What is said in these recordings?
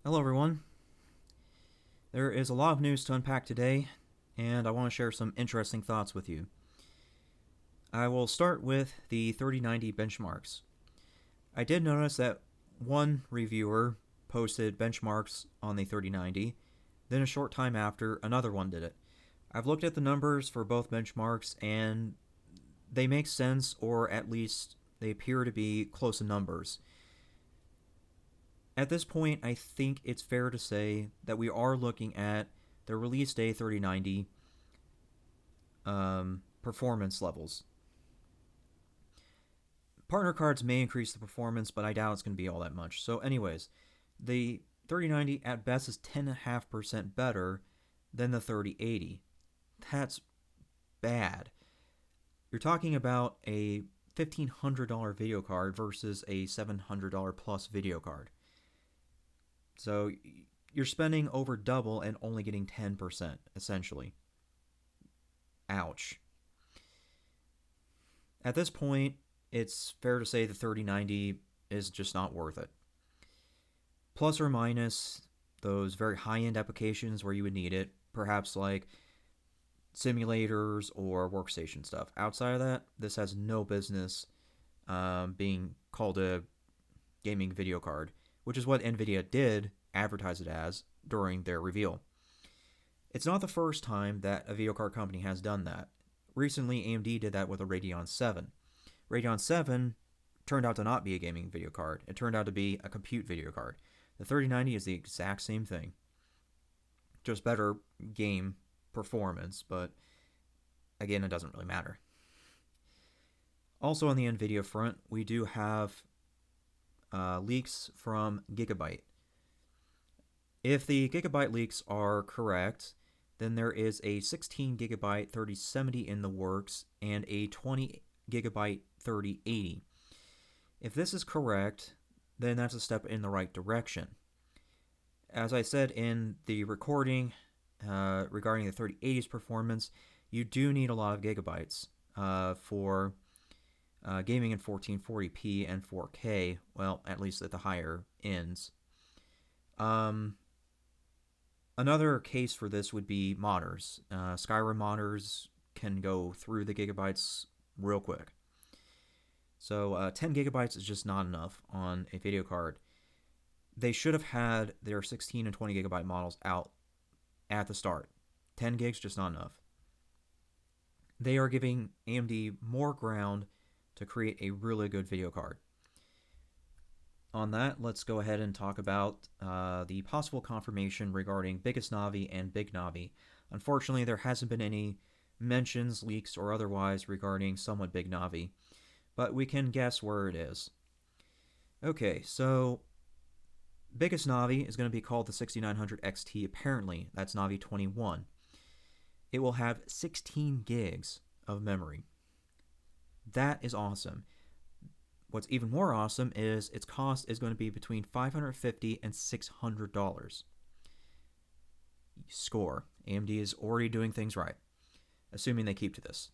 Hello everyone. There is a lot of news to unpack today, and I want to share some interesting thoughts with you. I will start with the 3090 benchmarks. I did notice that one reviewer posted benchmarks on the 3090, then a short time after, another one did it. I've looked at the numbers for both benchmarks, and they make sense, or at least they appear to be close in numbers. At this point, I think it's fair to say that we are looking at the release day 3090 performance levels. Partner cards may increase the performance, but I doubt it's going to be all that much. So anyways, the 3090 at best is 10.5% better than the 3080. That's bad. You're talking about a $1,500 video card versus a $700 plus video card. So you're spending over double and only getting 10%, essentially. Ouch. At this point, it's fair to say the 3090 is just not worth it. Plus or minus those very high-end applications where you would need it, perhaps like simulators or workstation stuff. Outside of that, this has no business being called a gaming video card, which is what Nvidia did advertise it as during their reveal. It's not the first time that a video card company has done that. Recently, AMD did that with a Radeon 7. Radeon 7 turned out to not be a gaming video card. It turned out to be a compute video card. The 3090 is the exact same thing. Just better game performance, but again, it doesn't really matter. Also on the Nvidia front, we do have leaks from Gigabyte. If the Gigabyte leaks are correct, then there is a 16 gigabyte 3070 in the works and a 20 gigabyte 3080. If this is correct, then that's a step in the right direction. As I said in the recording regarding the 3080's performance, you do need a lot of gigabytes for gaming in 1440p and 4K, well, at least at the higher ends. Another case for this would be modders. Skyrim modders can go through the gigabytes real quick. So 10 gigabytes is just not enough on a video card. They should have had their 16 and 20 gigabyte models out at the start. 10 gigs, just not enough. They are giving AMD more ground to create a really good video card. On that, let's go ahead and talk about the possible confirmation regarding Biggest Navi and Big Navi. Unfortunately, there hasn't been any mentions, leaks, or otherwise regarding somewhat Big Navi, but we can guess where it is. Okay, so Biggest Navi is going to be called the 6900 XT. Apparently, that's Navi 21. It will have 16 gigs of memory. That is awesome. What's even more awesome is its cost is going to be between $550 and $600. Score. AMD is already doing things right, assuming they keep to this.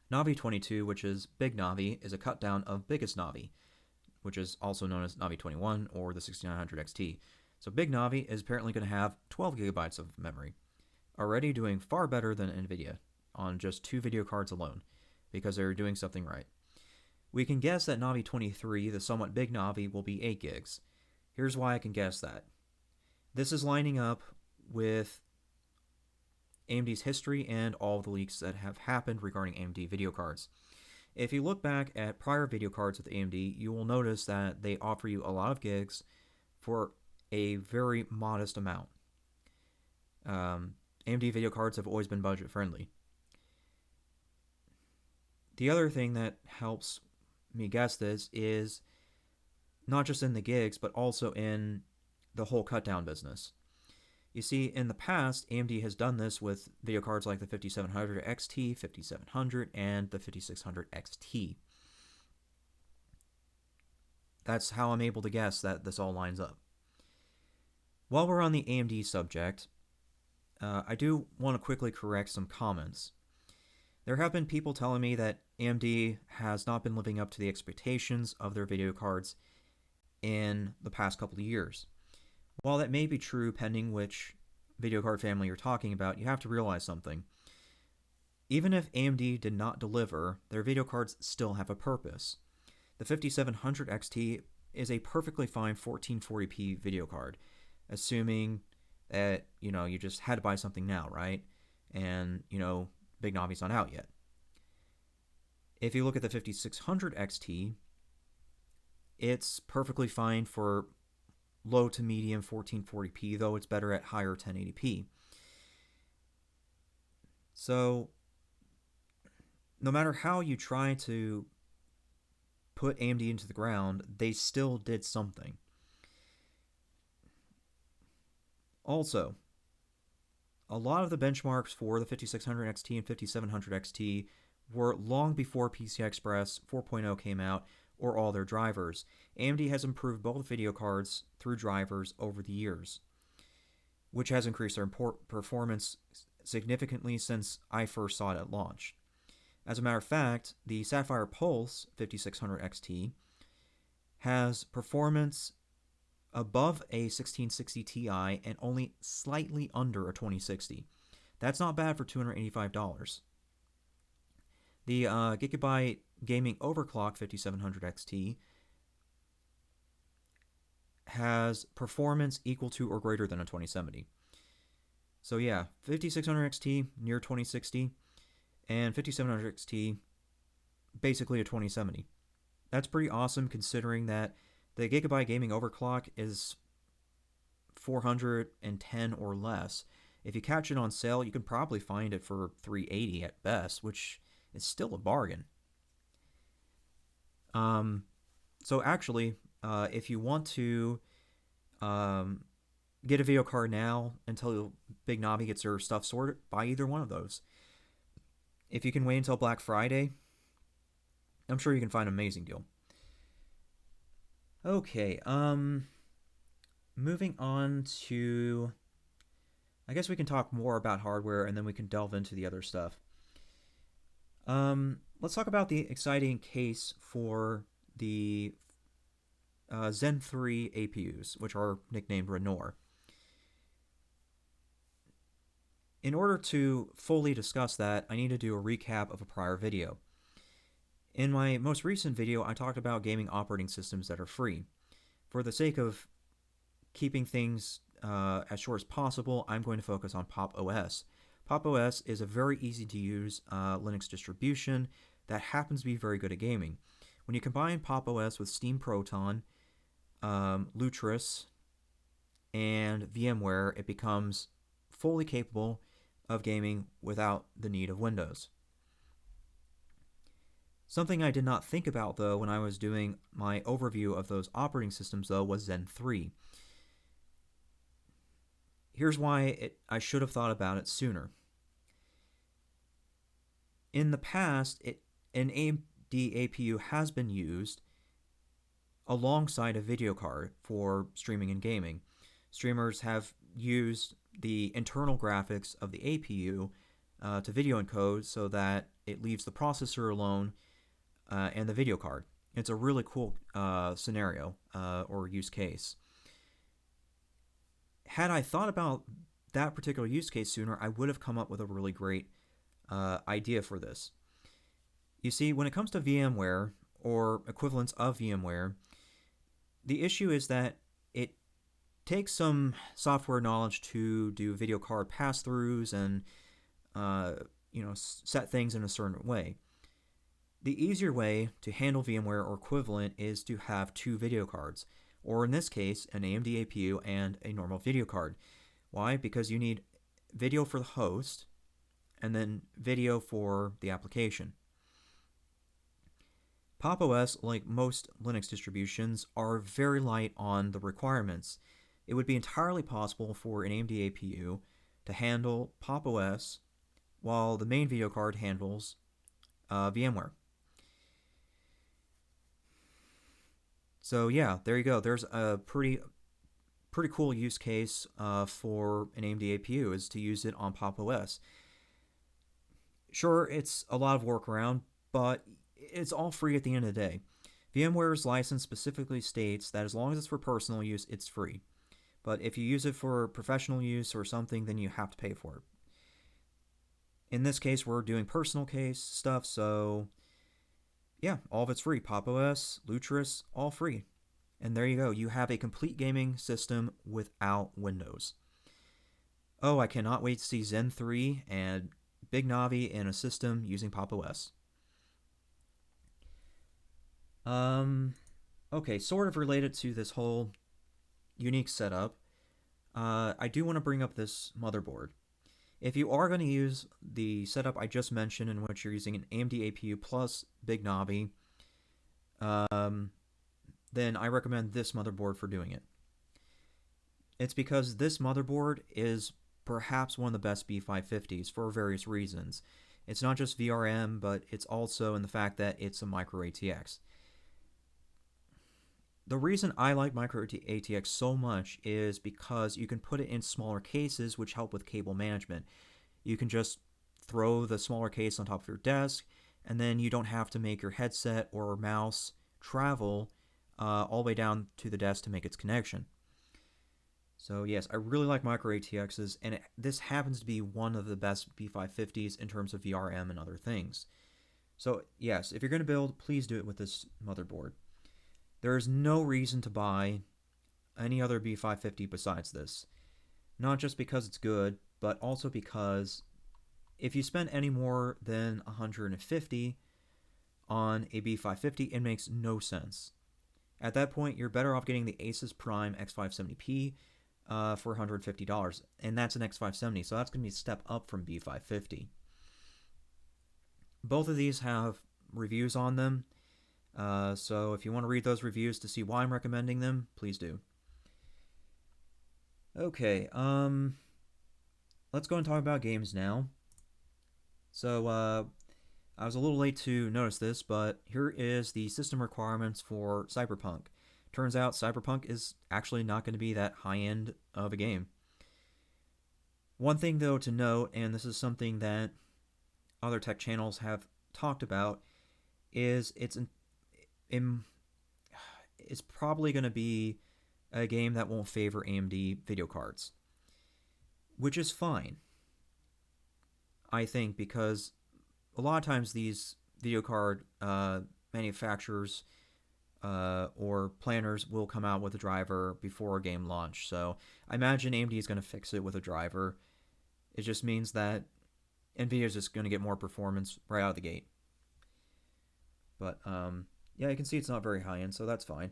Navi 22, which is Big Navi, is a cut down of Biggest Navi, which is also known as Navi 21 or the 6900 XT. So Big Navi is apparently going to have 12 gigabytes of memory, already doing far better than Nvidia on just 2 video cards alone, because they're doing something right. We can guess that Navi 23, the somewhat big Navi, will be 8 gigs. Here's why I can guess that. This is lining up with AMD's history and all of the leaks that have happened regarding AMD video cards. If you look back at prior video cards with AMD, you will notice that they offer you a lot of gigs for a very modest amount. AMD video cards have always been budget friendly. The other thing that helps me guess this is not just in the gigs, but also in the whole cut down business. You see, in the past, AMD has done this with video cards like the 5700 XT, 5700, and the 5600 XT. That's how I'm able to guess that this all lines up. While we're on the AMD subject, I do want to quickly correct some comments. There have been people telling me that AMD has not been living up to the expectations of their video cards in the past couple of years. While that may be true pending which video card family you're talking about, you have to realize something. Even if AMD did not deliver, their video cards still have a purpose. The 5700 XT is a perfectly fine 1440p video card, assuming that, you just had to buy something now, right? And, Big Navi's not out yet. If you look at the 5600 XT, it's perfectly fine for low to medium 1440p, though it's better at higher 1080p. So, no matter how you try to put AMD into the ground, they still did something. Also, a lot of the benchmarks for the 5600 XT and 5700 XT were long before PCI Express 4.0 came out or all their drivers. AMD has improved both video cards through drivers over the years, which has increased their performance significantly since I first saw it at launch. As a matter of fact, the Sapphire Pulse 5600 XT has performance above a 1660 Ti and only slightly under a 2060. That's not bad for $285. The Gigabyte Gaming Overclock 5700 XT has performance equal to or greater than a 2070. So yeah, 5600 XT near 2060, and 5700 XT basically a 2070. That's pretty awesome considering that the Gigabyte Gaming Overclock is 410 or less. If you catch it on sale, you can probably find it for 380 at best, which is still a bargain. So actually, if you want to get a video card now until Big Navi gets their stuff sorted, buy either one of those. If you can wait until Black Friday, I'm sure you can find an amazing deal. Okay, moving on to, I guess we can talk more about hardware and then we can delve into the other stuff. Let's talk about the exciting case for the Zen 3 APUs, which are nicknamed Renoir. In order to fully discuss that, I need to do a recap of a prior video. In my most recent video, I talked about gaming operating systems that are free. For the sake of keeping things as short as possible, I'm going to focus on Pop! OS. Pop! OS is a very easy to use Linux distribution that happens to be very good at gaming. When you combine Pop! OS with Steam Proton, Lutris, and VMware, it becomes fully capable of gaming without the need of Windows. Something I did not think about, though, when I was doing my overview of those operating systems, though, was Zen 3. Here's why I should have thought about it sooner. In the past, an AMD APU has been used alongside a video card for streaming and gaming. Streamers have used the internal graphics of the APU to video encode so that it leaves the processor alone and the video card. It's a really cool scenario or use case. Had I thought about that particular use case sooner, I would have come up with a really great idea for this. You see, when it comes to VMware or equivalents of VMware, the issue is that it takes some software knowledge to do video card pass-throughs and set things in a certain way. The easier way to handle VMware or equivalent is to have two video cards, or in this case, an AMD APU and a normal video card. Why? Because you need video for the host and then video for the application. Pop! OS, like most Linux distributions, are very light on the requirements. It would be entirely possible for an AMD APU to handle Pop! OS while the main video card handles VMware. So yeah, there you go. There's a pretty cool use case for an AMD APU, is to use it on Pop! OS. Sure, it's a lot of workaround, but it's all free at the end of the day. VMware's license specifically states that as long as it's for personal use, it's free. But if you use it for professional use or something, then you have to pay for it. In this case, we're doing personal case stuff, so yeah, all of it's free. Pop! OS, Lutris, all free. And there you go. You have a complete gaming system without Windows. Oh, I cannot wait to see Zen 3 and Big Navi in a system using Pop! OS. Okay, sort of related to this whole unique setup, I do want to bring up this motherboard. If you are going to use the setup I just mentioned, in which you're using an AMD APU plus Big Navi, then I recommend this motherboard for doing it. It's because this motherboard is perhaps one of the best B550s for various reasons. It's not just VRM, but it's also in the fact that it's a micro ATX. The reason I like micro ATX so much is because you can put it in smaller cases, which help with cable management. You can just throw the smaller case on top of your desk, and then you don't have to make your headset or mouse travel all the way down to the desk to make its connection. So yes, I really like micro ATXs, and this happens to be one of the best B550s in terms of VRM and other things. So yes, if you're going to build, please do it with this motherboard. There is no reason to buy any other B550 besides this. Not just because it's good, but also because if you spend any more than $150 on a B550, it makes no sense. At that point, you're better off getting the Asus Prime X570p for $150, and that's an X570, so that's going to be a step up from B550. Both of these have reviews on them, so if you want to read those reviews to see why I'm recommending them, please do. Okay, let's go and talk about games now. So, I was a little late to notice this, but here is the system requirements for Cyberpunk. Turns out Cyberpunk is actually not going to be that high-end of a game. One thing, though, to note, and this is something that other tech channels have talked about, is it's probably going to be a game that won't favor AMD video cards, which is fine, I think, because a lot of times these video card manufacturers or planners will come out with a driver before a game launch. So I imagine AMD is going to fix it with a driver. It just means that Nvidia is just going to get more performance right out of the gate. But yeah, you can see it's not very high end, so that's fine.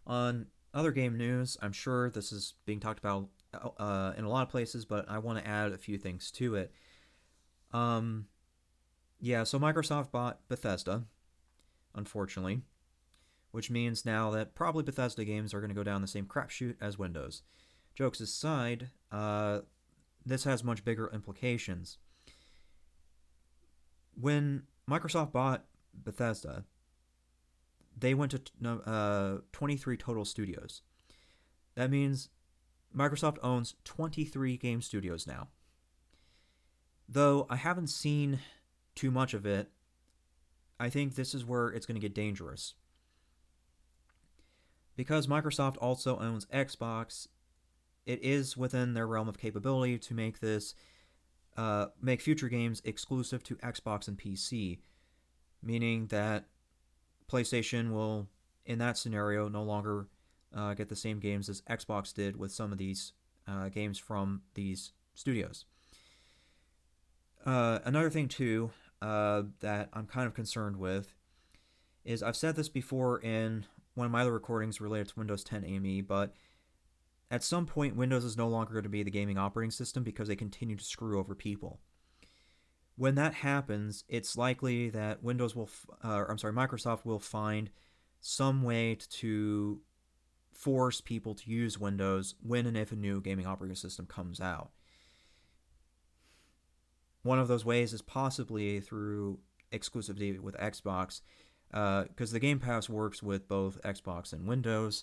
On other game news, I'm sure this is being talked about in a lot of places, but I want to add a few things to it. Yeah, so Microsoft bought Bethesda, unfortunately, which means now that probably Bethesda games are going to go down the same crapshoot as Windows. Jokes aside, this has much bigger implications. When Microsoft bought Bethesda, they went to 23 total studios. That means Microsoft owns 23 game studios now. Though I haven't seen too much of it, I think this is where it's going to get dangerous. Because Microsoft also owns Xbox, it is within their realm of capability to make this make future games exclusive to Xbox and PC, meaning that PlayStation will, in that scenario, no longer get the same games as Xbox did with some of these games from these studios. Another thing, too, that I'm kind of concerned with is I've said this before in one of my other recordings related to Windows 10 AME, but at some point, Windows is no longer going to be the gaming operating system because they continue to screw over people. When that happens, it's likely that Microsoft will find some way to force people to use Windows when and if a new gaming operating system comes out. One of those ways is possibly through exclusivity with Xbox, because the Game Pass works with both Xbox and Windows.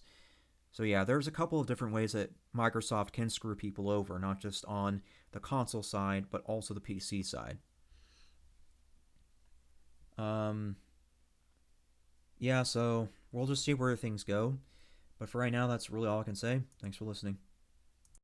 So yeah, there's a couple of different ways that Microsoft can screw people over, not just on the console side, but also the PC side. Yeah, so we'll just see where things go. But for right now, that's really all I can say. Thanks for listening.